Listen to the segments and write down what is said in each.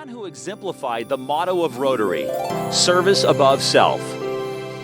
man who exemplified the motto of Rotary, service above self.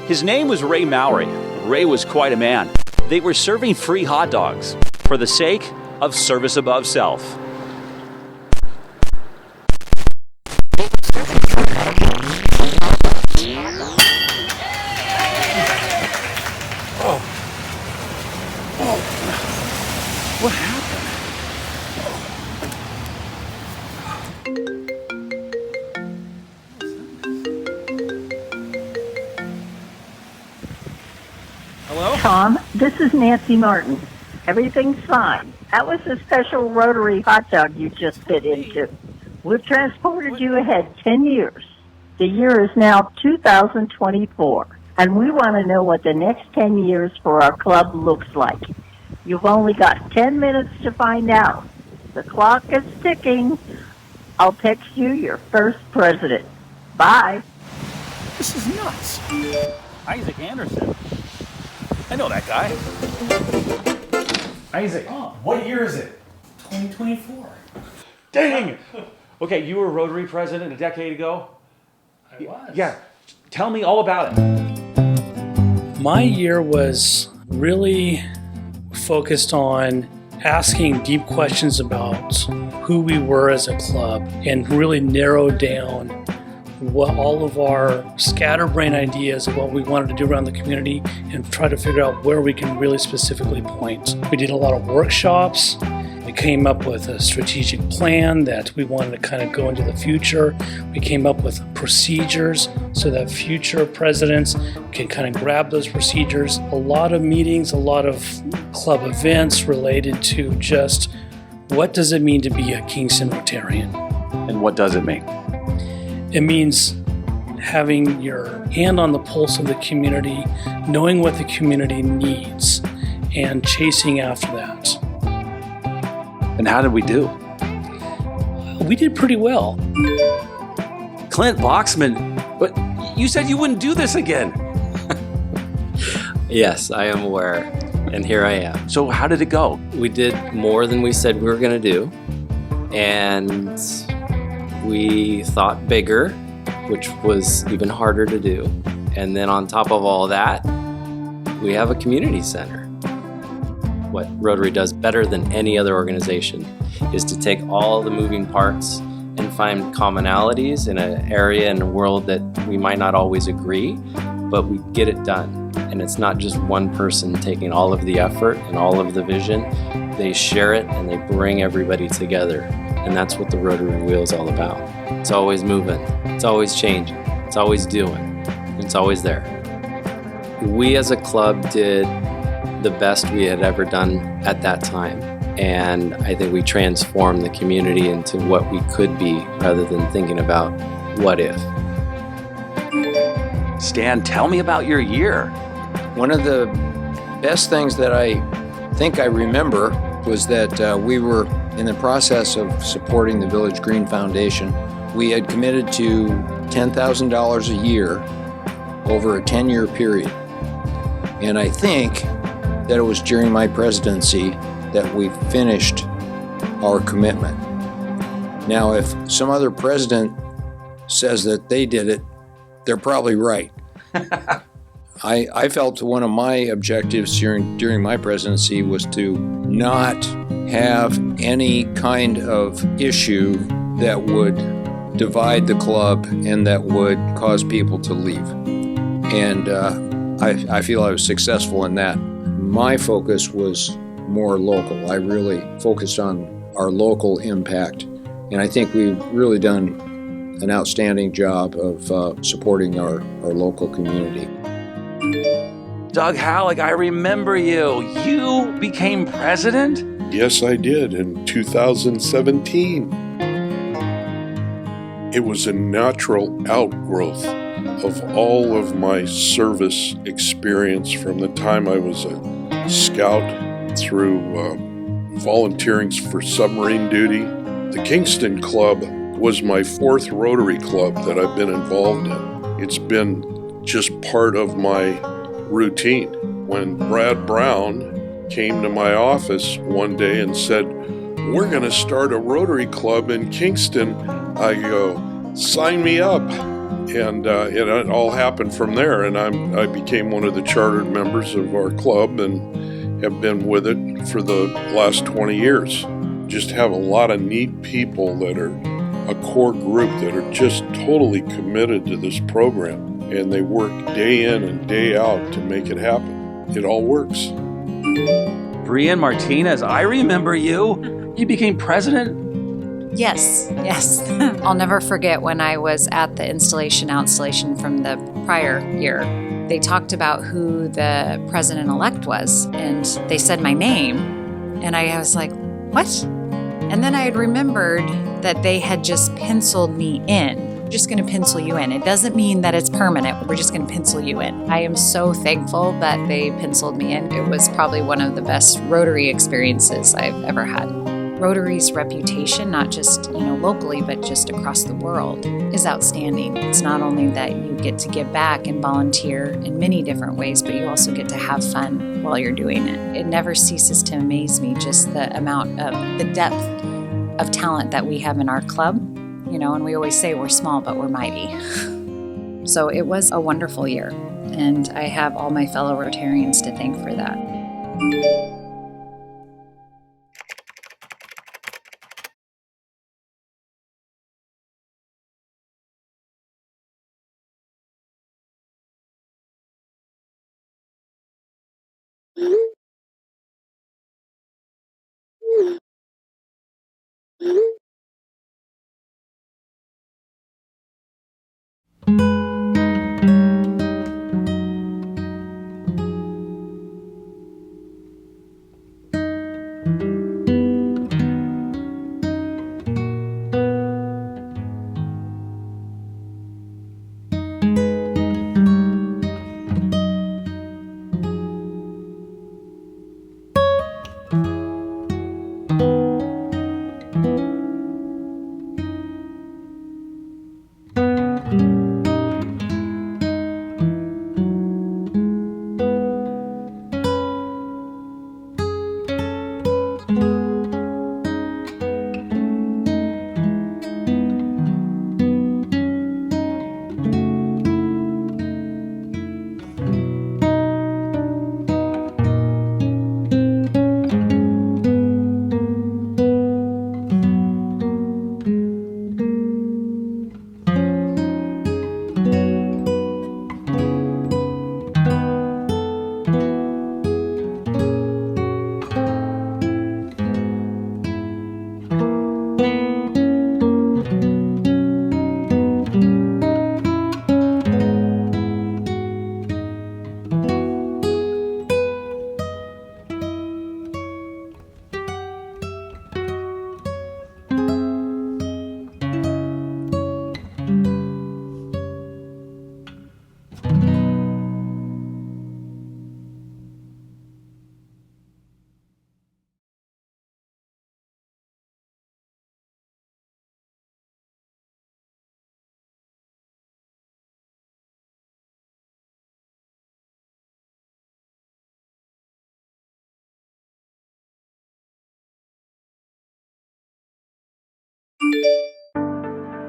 His name was Ray Mowry. Ray was quite a man. They were serving free hot dogs for the sake of service above self. What happened? Hello? Tom, this is Nancy Martin. Everything's fine. That was a special Rotary hot dog you just fit into. We've transported you ahead 10 years. The year is now 2024, and we want to know what the next 10 years for our club looks like. You've only got 10 minutes to find out. The clock is ticking. I'll text you your first president. Bye. This is nuts. Isaac Anderson. I know that guy. Isaac, what year is it? 2024. Dang! Okay, you were Rotary president a decade ago? I was. Yeah. Tell me all about it. My year was really focused on asking deep questions about who we were as a club and really narrow down what all of our scatterbrain ideas of what we wanted to do around the community and try to figure out where we can really specifically point. We did a lot of workshops. We came up with a strategic plan that we wanted to kind of go into the future. We came up with procedures so that future presidents can kind of grab those procedures. A lot of meetings, a lot of club events related to just what does it mean to be a Kingston Rotarian? And what does it mean? It means having your hand on the pulse of the community, knowing what the community needs, and chasing after that. And how did we do? We did pretty well. Clint Boxman, but you said you wouldn't do this again. Yes, I am aware, and here I am. So how did it go? We did more than we said we were going to do, and we thought bigger, which was even harder to do. And then on top of all that, we have a community center. What Rotary does better than any other organization is to take all the moving parts and find commonalities in an area and a world that we might not always agree, but we get it done. And it's not just one person taking all of the effort and all of the vision. They share it and they bring everybody together. And that's what the Rotary Wheel is all about. It's always moving. It's always changing. It's always doing. It's always there. We as a club did the best we had ever done at that time. And I think we transformed the community into what we could be rather than thinking about what if. Stan, tell me about your year. One of the best things that I think I remember was that we were in the process of supporting the Village Green Foundation. We had committed to $10,000 a year over a 10-year period. And I think that it was during my presidency that we finished our commitment. Now, if some other president says that they did it, they're probably right. I felt one of my objectives during my presidency was to not have any kind of issue that would divide the club and that would cause people to leave. And I feel I was successful in that. My focus was more local. I really focused on our local impact. And I think we've really done an outstanding job of supporting our local community. Doug Halleck, I remember you. You became president? Yes, I did in 2017. It was a natural outgrowth of all of my service experience from the time I was a scout through volunteering for submarine duty. The Kingston Club was my fourth Rotary Club that I've been involved in. It's been just part of my routine. When Brad Brown came to my office one day and said, we're going to start a Rotary Club in Kingston. I go, sign me up. And it all happened from there. And I became one of the chartered members of our club and have been with it for the last 20 years. Just have a lot of neat people that are a core group that are just totally committed to this program. And they work day in and day out to make it happen. It all works. Brian Martinez, I remember you. You became president? Yes. I'll never forget when I was at the installation from the prior year. They talked about who the president-elect was, and they said my name, and I was like, what? And then I had remembered that they had just penciled me in. We're just going to pencil you in. It doesn't mean that it's permanent. We're just going to pencil you in. I am so thankful that they penciled me in. It was probably one of the best Rotary experiences I've ever had. Rotary's reputation, not just locally, but just across the world, is outstanding. It's not only that you get to give back and volunteer in many different ways, but you also get to have fun while you're doing it. It never ceases to amaze me, just the amount of the depth of talent that we have in our club. And we always say we're small, but we're mighty. So it was a wonderful year, and I have all my fellow Rotarians to thank for that.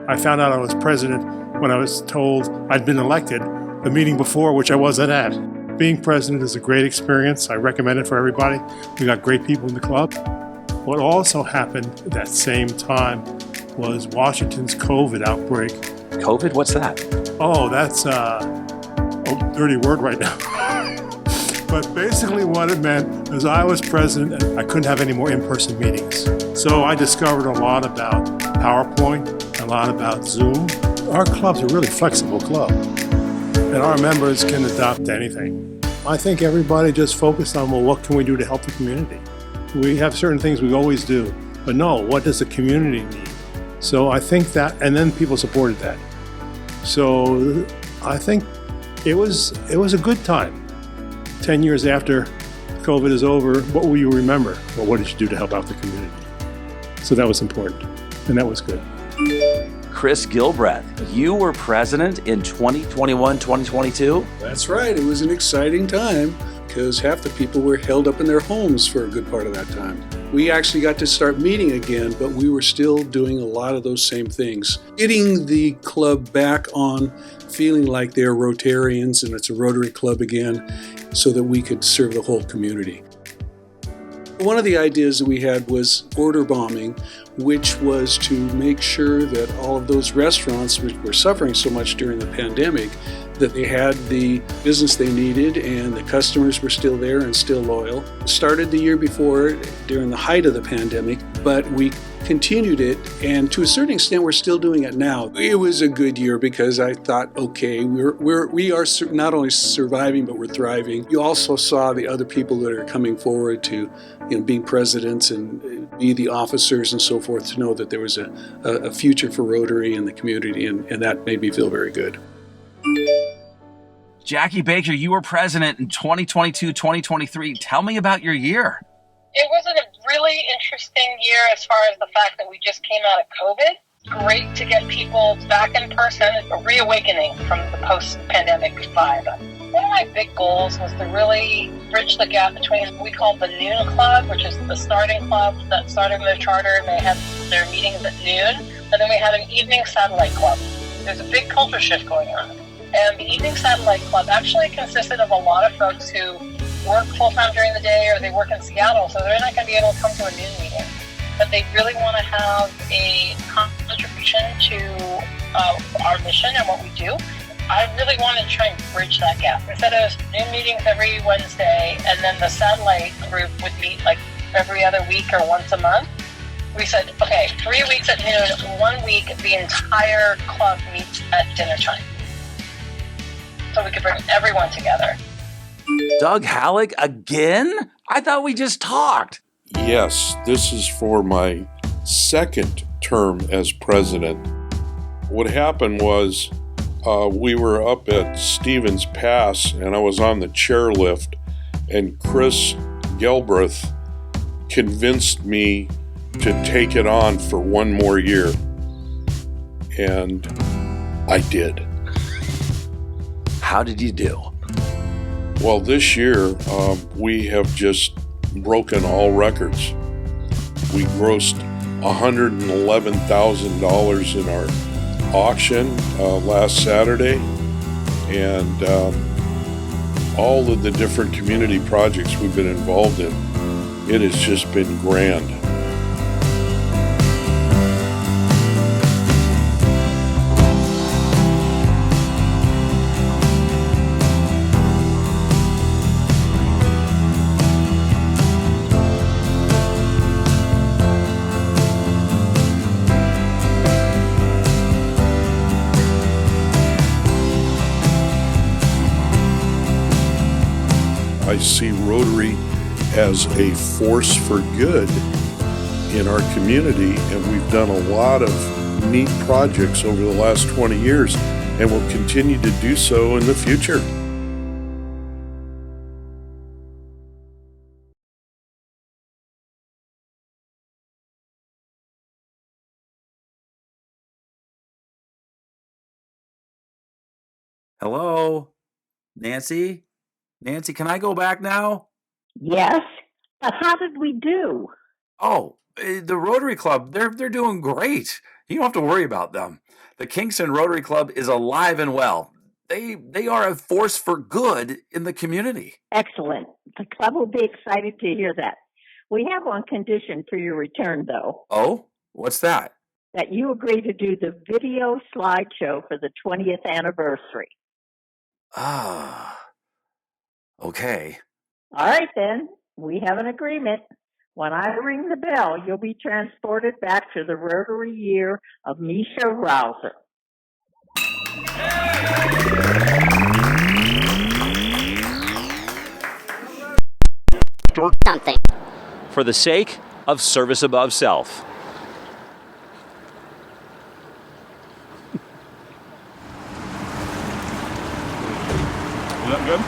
I found out I was president when I was told I'd been elected the meeting before, which I wasn't at. Being president is a great experience. I recommend it for everybody. We got great people in the club. What also happened at that same time was Washington's COVID outbreak. COVID? What's that? Oh, that's a dirty word right now. But basically what it meant is I was president and I couldn't have any more in-person meetings. So I discovered a lot about PowerPoint, a lot about Zoom. Our club's a really flexible club, and our members can adopt anything. I think everybody just focused on, well, what can we do to help the community? We have certain things we always do, but no, what does the community need? So I think that, and then people supported that. So I think it was a good time. 10 years after COVID is over, what will you remember? Well, what did you do to help out the community? So that was important, and that was good. Chris Gilbreth, you were president in 2021, 2022? That's right. It was an exciting time because half the people were held up in their homes for a good part of that time. We actually got to start meeting again, but we were still doing a lot of those same things. Getting the club back on feeling like they're Rotarians and it's a Rotary club again so that we could serve the whole community. One of the ideas that we had was order bombing, which was to make sure that all of those restaurants which were suffering so much during the pandemic, that they had the business they needed and the customers were still there and still loyal. Started the year before during the height of the pandemic, but we continued it, and to a certain extent we're still doing it now. It was a good year because I thought, okay, we are not only surviving but we're thriving. You also saw the other people that are coming forward to be presidents and be the officers and so forth, to know that there was a future for Rotary in the community, and that made me feel very good. Jackie Baker, you were president in 2022-2023. Tell me about your year. It was a really interesting year as far as the fact that we just came out of COVID. Great to get people back in person, a reawakening from the post-pandemic vibe. One of my big goals was to really bridge the gap between what we call the Noon Club, which is the starting club that started in their charter, and they had their meetings at noon, and then we had an evening satellite club. There's a big culture shift going on. And the Evening Satellite Club actually consisted of a lot of folks who work full-time during the day, or they work in Seattle, so they're not going to be able to come to a noon meeting. But they really want to have a contribution to our mission and what we do. I really wanted to try and bridge that gap. Instead of noon meetings every Wednesday, and then the satellite group would meet like every other week or once a month, we said, okay, 3 weeks at noon, 1 week the entire club meets at dinner time, so we could bring everyone together. Doug Halleck again? I thought we just talked. Yes, this is for my second term as president. What happened was we were up at Stevens Pass, and I was on the chairlift, and Chris Gelbreth convinced me to take it on for one more year. And I did. How did you do? Well, this year we have just broken all records. We grossed $111,000 in our auction last Saturday, and all of the different community projects we've been involved in, it has just been grand. I see Rotary as a force for good in our community, and we've done a lot of neat projects over the last 20 years, and will continue to do so in the future. Hello? Nancy? Nancy, can I go back now? Yes, but how did we do? Oh, the Rotary Club, they're doing great. You don't have to worry about them. The Kingston Rotary Club is alive and well. They are a force for good in the community. Excellent. The club will be excited to hear that. We have one condition for your return, though. Oh, what's that? That you agree to do the video slideshow for the 20th anniversary. Ah, okay. All right, then. We have an agreement. When I ring the bell, you'll be transported back to the Rotary year of Misha Rouser. Something. For the sake of service above self. Is that good?